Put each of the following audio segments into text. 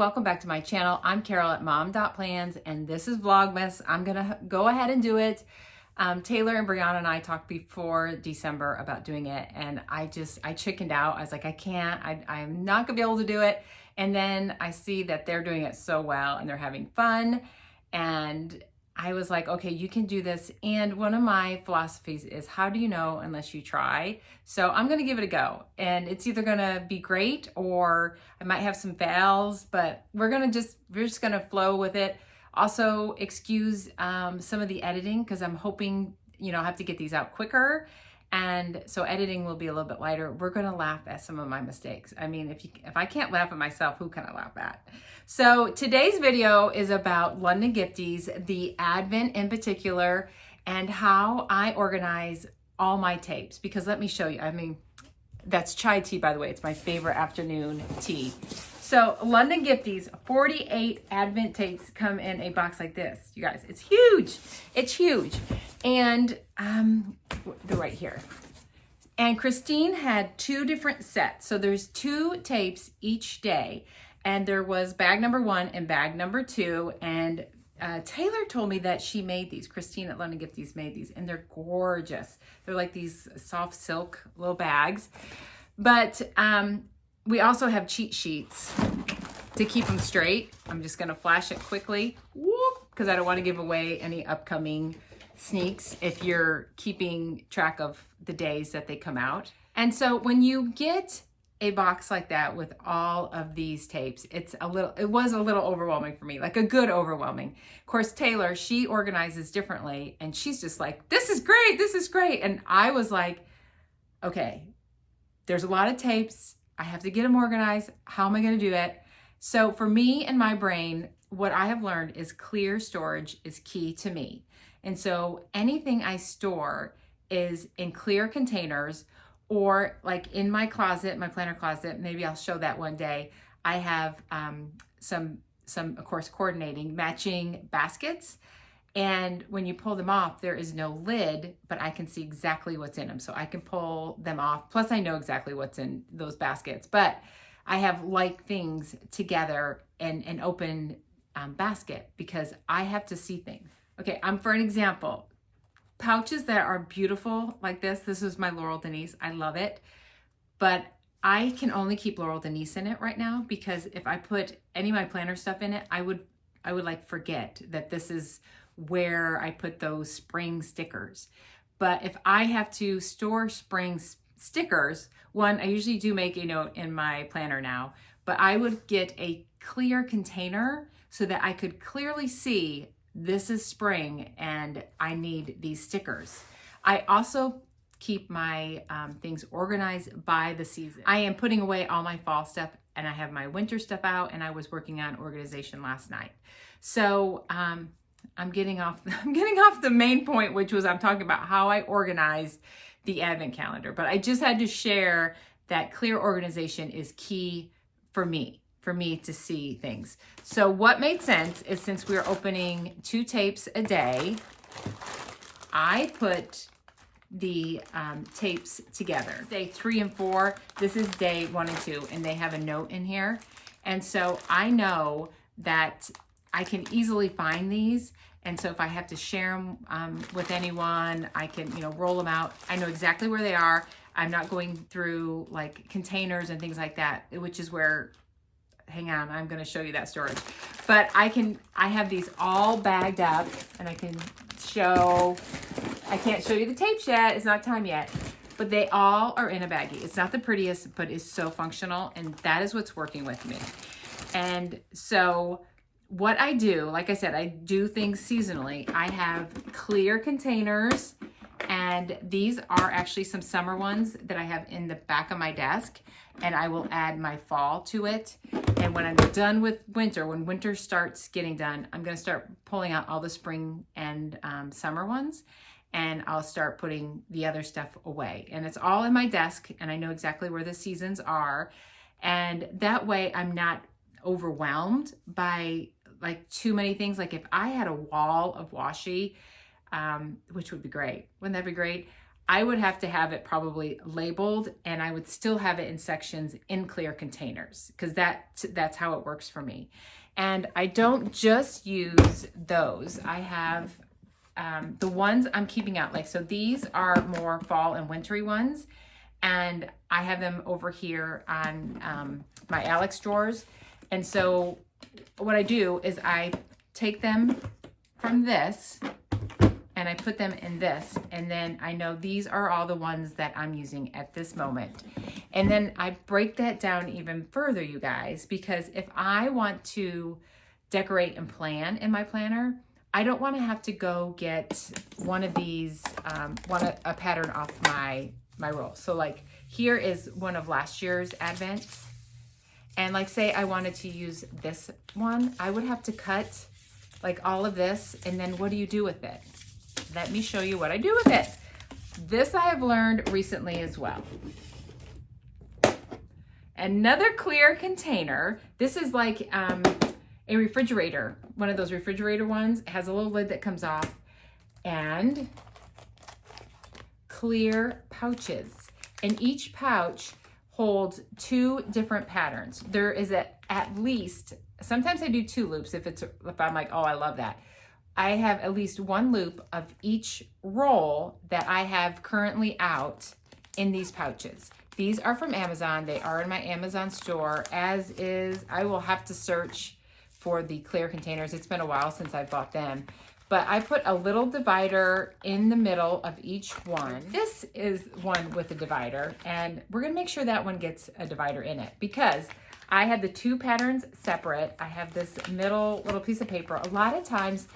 welcome back to my channel. I'm Carol at Mom.Plans and this is Vlogmas. I'm gonna go ahead and do it. Taylor and Brianna and I talked before December about doing it and I chickened out. I was like, I can't, I'm not gonna be able to do it. And then I see that they're doing it so well and they're having fun. And I was like, okay, you can do this. And one of my philosophies is how do you know unless you try? So I'm going to give it a go. And it's either going to be great or I might have some fails, but we're just going to flow with it. Also excuse some of the editing because I'm hoping, I'll have to get these out quicker. And so editing will be a little bit lighter. We're going to laugh at some of my mistakes. I mean, if I can't laugh at myself, who can I laugh at? So today's video is about London Gifties, the Advent in particular, and how I organize all my tapes. Because let me show you. I mean, that's chai tea, by the way. It's my favorite afternoon tea. So London Gifties, 48 Advent tapes come in a box like this. You guys, it's huge. It's huge. And they're right here. And Kristine had 2 different sets. So there's 2 tapes each day. And there was bag number 1 and bag number 2. And Taylor told me that she made these. Kristine at London Gifties made these. And they're gorgeous. They're like these soft silk little bags. But we also have cheat sheets to keep them straight. I'm just going to flash it quickly. Whoop, because I don't want to give away any upcoming sneaks if you're keeping track of the days that they come out. And so when you get a box like that with all of these tapes, it was a little overwhelming for me, like a good overwhelming. Of course, Taylor, she organizes differently and she's just like, this is great, this is great. And I was like, okay, there's a lot of tapes. I have to get them organized. How am I going to do it? So for me and my brain, what I have learned is clear storage is key to me. And so anything I store is in clear containers or like in my closet, my planner closet, maybe I'll show that one day. I have some of course, coordinating, matching baskets. And when you pull them off, there is no lid, but I can see exactly what's in them. So I can pull them off. Plus I know exactly what's in those baskets, but I have like things together in an open basket because I have to see things. Okay, for an example, pouches that are beautiful like this. This is my Laurel Denise. I love it. But I can only keep Laurel Denise in it right now because if I put any of my planner stuff in it, I would like forget that this is where I put those spring stickers. But if I have to store spring stickers, I usually do make a note in my planner now, but I would get a clear container so that I could clearly see this is spring and I need these stickers. I also keep my things organized by the season. I am putting away all my fall stuff and I have my winter stuff out and I was working on organization last night. So I'm getting off the main point, which was I'm talking about how I organize the Advent calendar. But I just had to share that clear organization is key for me to see things. So what made sense is since we're opening 2 tapes a day, I put the tapes together. Day 3 and 4, this is day 1 and 2, and they have a note in here. And so I know that I can easily find these. And so if I have to share them with anyone, I can, roll them out. I know exactly where they are. I'm not going through like containers and things like that, which is where, hang on, I'm going to show you that storage. But I have these all bagged up and I can't show you the tapes yet. It's not time yet, but they all are in a baggie. It's not the prettiest, but it's so functional. And that is what's working with me. And so what I do, like I said, I do things seasonally. I have clear containers, and these are actually some summer ones that I have in the back of my desk, and I will add my fall to it. And when I'm done with winter, when winter starts getting done, I'm gonna start pulling out all the spring and summer ones, and I'll start putting the other stuff away. And it's all in my desk, and I know exactly where the seasons are. And that way I'm not overwhelmed by like too many things. Like if I had a wall of washi, which would be great, wouldn't that be great? I would have to have it probably labeled, and I would still have it in sections in clear containers, because that's how it works for me. And I don't just use those. I have the ones I'm keeping out, like, so these are more fall and wintry ones, and I have them over here on my Alex drawers. And so what I do is I take them from this and I put them in this, and then I know these are all the ones that I'm using at this moment. And then I break that down even further, you guys, because if I want to decorate and plan in my planner, I don't want to have to go get one of these, a pattern off my roll. So like here is one of last year's advents. And like say I wanted to use this one, I would have to cut like all of this, and then what do you do with it? Let me show you what I do with it. This I have learned recently as well. Another clear container. This is like a refrigerator, one of those refrigerator ones. It has a little lid that comes off, and clear pouches. And each pouch holds 2 different patterns. There is at least, sometimes I do 2 loops if I'm like, oh, I love that. I have at least 1 loop of each roll that I have currently out in these pouches. These are from Amazon. They are in my Amazon store, as is, I will have to search for the clear containers. It's been a while since I bought them. But I put a little divider in the middle of each one. This is one with a divider, and we're gonna make sure that one gets a divider in it, because I have the 2 patterns separate. I have this middle little piece of paper. A lot of times,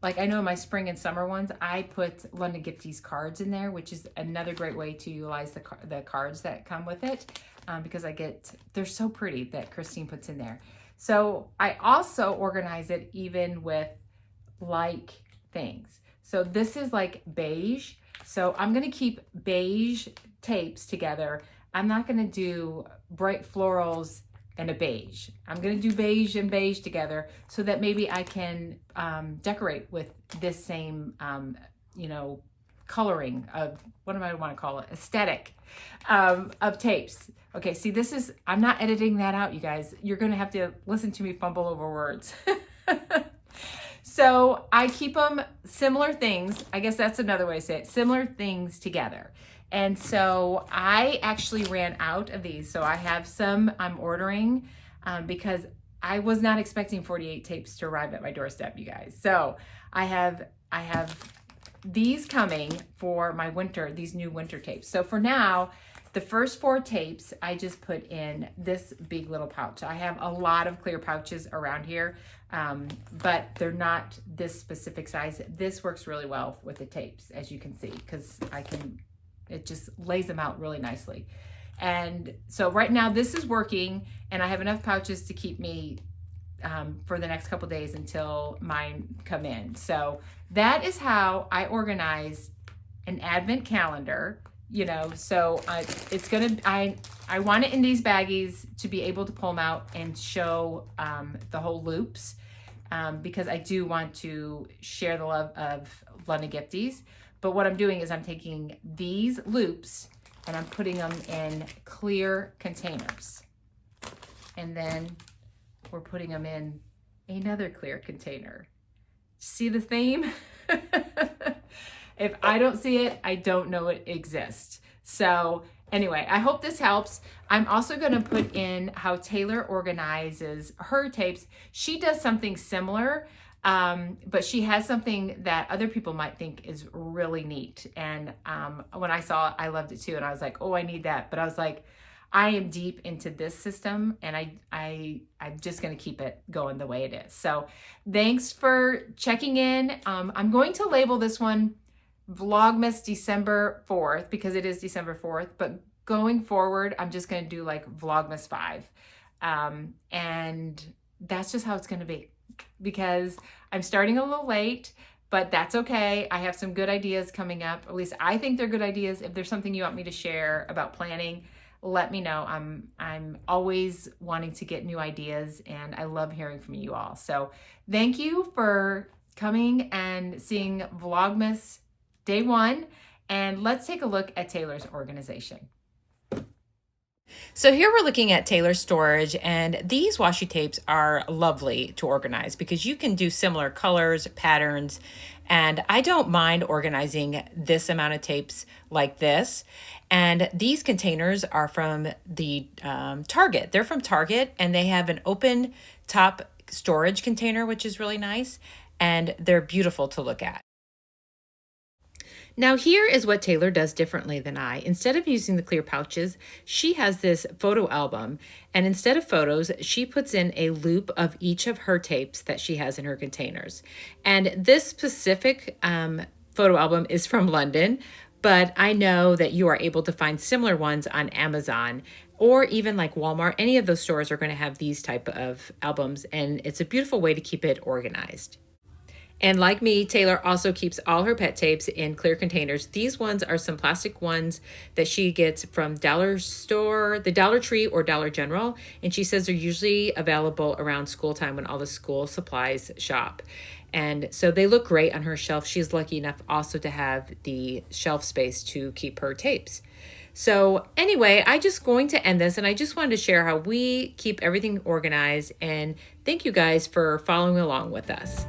like I know my spring and summer ones, I put London Gifties cards in there, which is another great way to utilize the cards that come with it, because they're so pretty that Kristine puts in there. So I also organize it even with like things. So this is like beige. So I'm gonna keep beige tapes together. I'm not gonna do bright florals and a beige. I'm gonna do beige and beige together so that maybe I can decorate with this same, coloring of, what do I want to call it? Aesthetic of tapes. Okay, see, I'm not editing that out, you guys. You're gonna have to listen to me fumble over words. So I keep them similar things. I guess that's another way to say it, similar things together. And so I actually ran out of these. So I have some I'm ordering because I was not expecting 48 tapes to arrive at my doorstep, you guys. So I have these coming for my winter, these new winter tapes. So for now, the first 4 tapes, I just put in this big little pouch. I have a lot of clear pouches around here, but they're not this specific size. This works really well with the tapes, as you can see, because it just lays them out really nicely. And so right now this is working, and I have enough pouches to keep me for the next couple days until mine come in. So that is how I organize an advent calendar. So it's gonna, I want it in these baggies to be able to pull them out and show the whole loops, because I do want to share the love of London Gifties. But what I'm doing is I'm taking these loops and I'm putting them in clear containers. And then we're putting them in another clear container. See the theme? If I don't see it, I don't know it exists. So anyway, I hope this helps. I'm also gonna put in how Taylor organizes her tapes. She does something similar, but she has something that other people might think is really neat. And when I saw it, I loved it too. And I was like, oh, I need that. But I was like, I am deep into this system, and I'm just gonna keep it going the way it is. So thanks for checking in. I'm going to label this one Vlogmas December 4th, because it is December 4th, but going forward, I'm just gonna do like Vlogmas 5. And that's just how it's gonna be, because I'm starting a little late, but that's okay. I have some good ideas coming up. At least I think they're good ideas. If there's something you want me to share about planning, let me know. I'm always wanting to get new ideas, and I love hearing from you all. So thank you for coming and seeing Vlogmas Day 1, And let's take a look at Taylor's organization. So here we're looking at Taylor's storage, and these washi tapes are lovely to organize because you can do similar colors, patterns, and I don't mind organizing this amount of tapes like this. And these containers are from the Target. They're from Target, and they have an open top storage container, which is really nice, and they're beautiful to look at. Now here is what Taylor does differently than I. Instead of using the clear pouches, she has this photo album, and instead of photos, she puts in a loop of each of her tapes that she has in her containers. And this specific photo album is from London, but I know that you are able to find similar ones on Amazon or even like Walmart. Any of those stores are going to have these type of albums, and it's a beautiful way to keep it organized. And like me, Taylor also keeps all her pet tapes in clear containers. These ones are some plastic ones that she gets from Dollar Store, the Dollar Tree, or Dollar General. And she says they're usually available around school time when all the school supplies shop. And so they look great on her shelf. She's lucky enough also to have the shelf space to keep her tapes. So anyway, I just going to end this, and I just wanted to share how we keep everything organized, and thank you guys for following along with us.